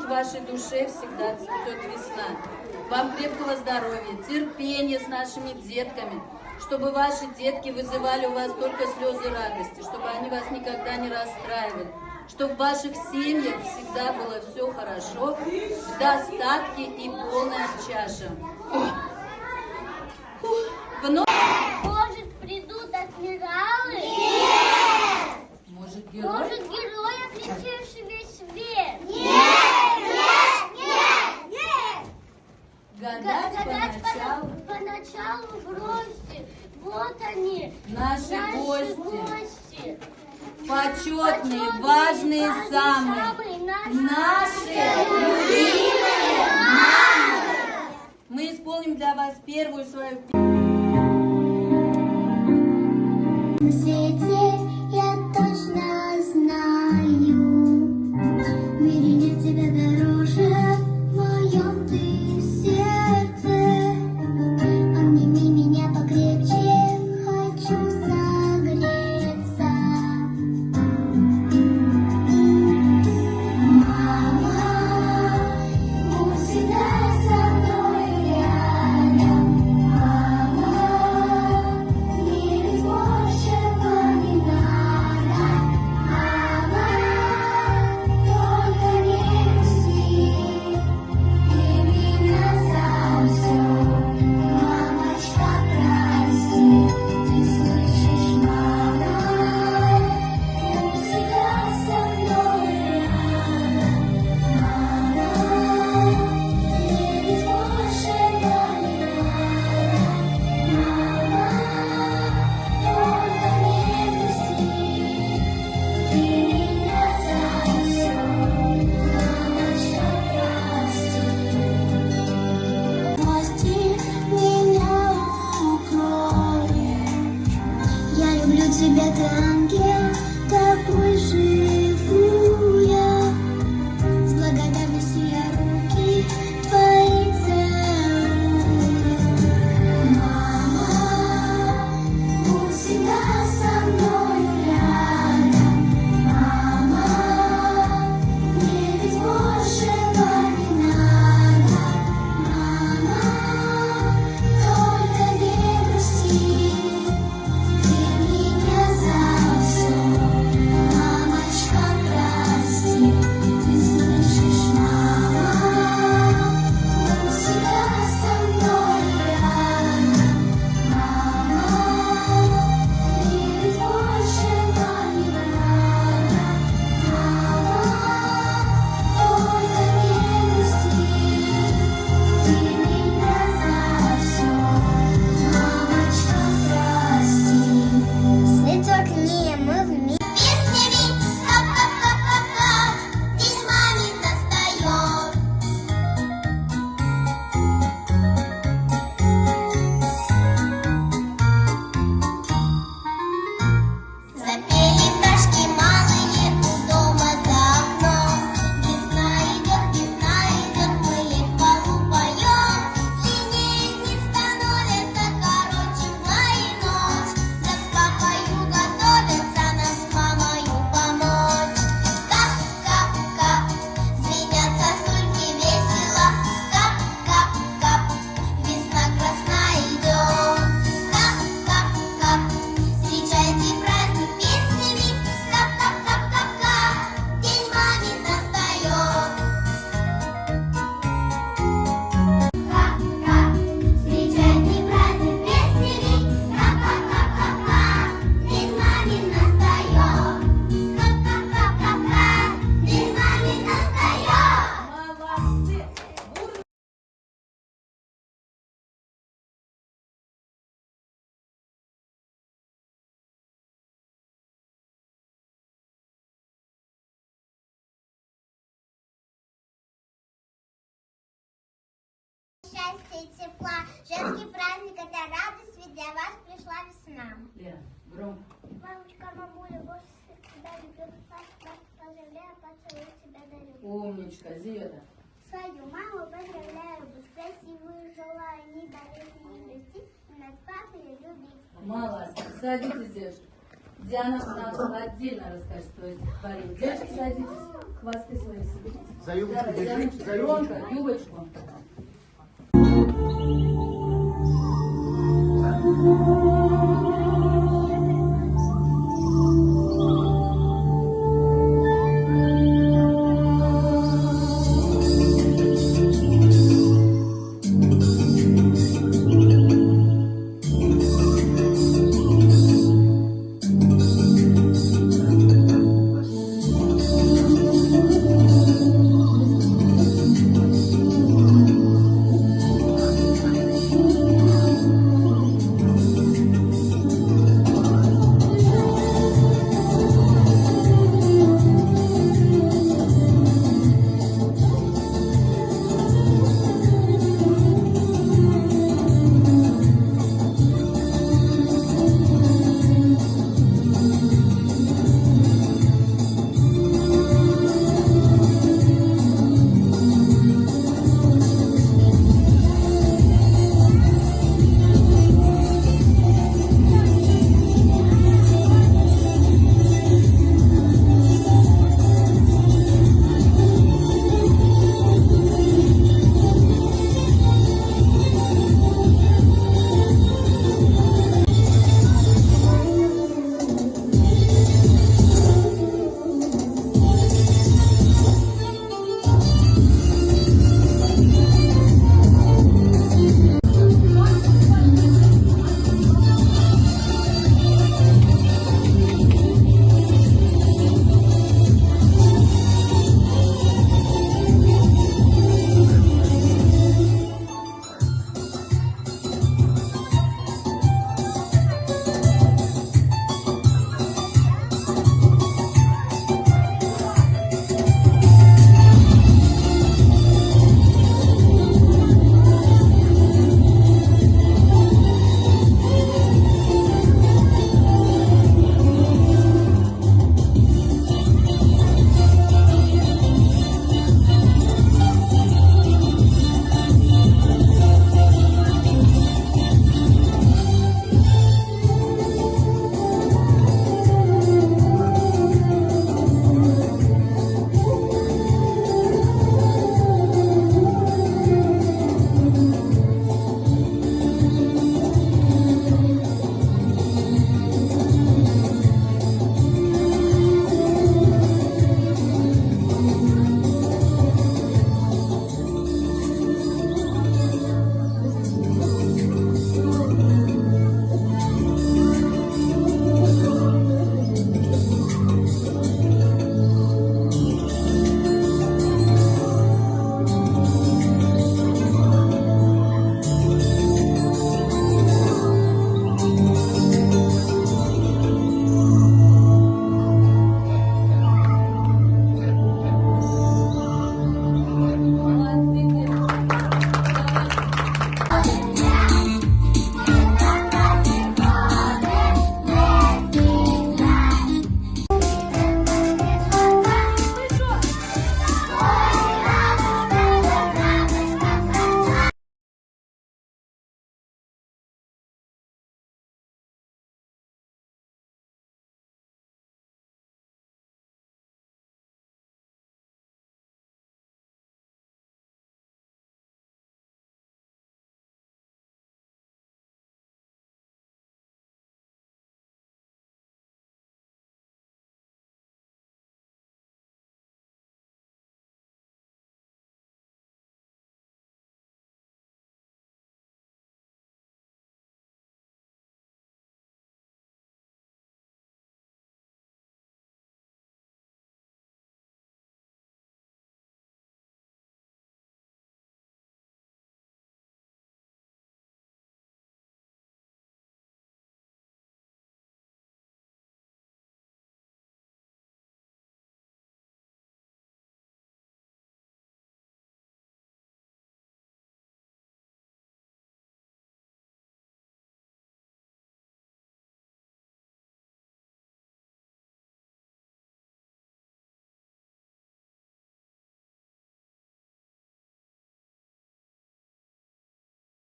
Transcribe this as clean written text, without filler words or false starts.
в вашей душе всегда цветет весна. Вам крепкого здоровья, терпения с нашими детками, чтобы ваши детки вызывали у вас только слезы радости, чтобы они вас никогда не расстраивали, чтобы в ваших семьях всегда было все хорошо, в достатке и полная чаша. Может, придут адмиралы? Нет! Может, герои, облетевшие весь свет? Нет! Гадать поначалу бросьте. Вот они, наши гости. Почетные, важные, самые наши любимые мамы. Мы исполним для вас первую свою песню. На свете я точно знаю, в мире нет тебя дороже, в моем ты сердце. Обними меня покрепче, хочу согреться. Мама, будь всегда со мной рядом. Мама, мне ведь большего не надо. Мама, только не грусти, ты меня за все. Мамочка, прости, ты слышишь, мама, будь всегда со мной рядом. Мама, мне ведь большего не надо. Мама, только не грусти, ты меня за все. Мамочка, прости, меня укроешь. Я люблю тебя, ты ангел, такой живу я. С благодарностью я руки твои целую. Мама, будь всегда со мной рядом. Мама, мне ведь большего не надо. Мама, только не грусти, ты меня за все. Мамочка, прости, ты слышишь, мама, будь всегда со мной рядом. Мама, мне ведь большего не надо. Мама, только не грусти, ты меня за все. Мамочка, прости. Цветок не мы вместе. Песнями ха-ха-ха-ха-ха, день мамин настает. Запели пташки малые у дома за окном. Весна идет, мы ей в полу поем. Длиннее не становится, короче мои ночь. Да с папою готовятся нам с мамою помочь. Кап-кап-кап, звенят сосульки весело. Кап-кап-кап, весна красна идет. Кап-кап-кап, встречайте праздник песнями. Кап-кап-кап-кап-кап, день мамин настает. Кап-кап, встречайте праздник песнями. Кап-кап-кап-кап-кап, день мамин настает. Кап-кап-кап-кап-кап, день мамин настает. Молодцы! Счастья и тепла. Женский праздник — это радость, ведь для вас пришла весна. Лена, громко. Мамочка, мамуля, больше тебя люблю. Вас поздравляю, поцелуй тебя дарю. Умничка, Зета. Свою маму поздравляю, красивую желаю, не болеть, не грустить, нас папой любить. Молодцы. Садитесь, девушка. Диана нам отдельно расскажет свое стихотворение. Девочки, садитесь, хвосты свои соберите. За юбочку Давай, держи, Дианочка, за громко, юбочку. юбочку.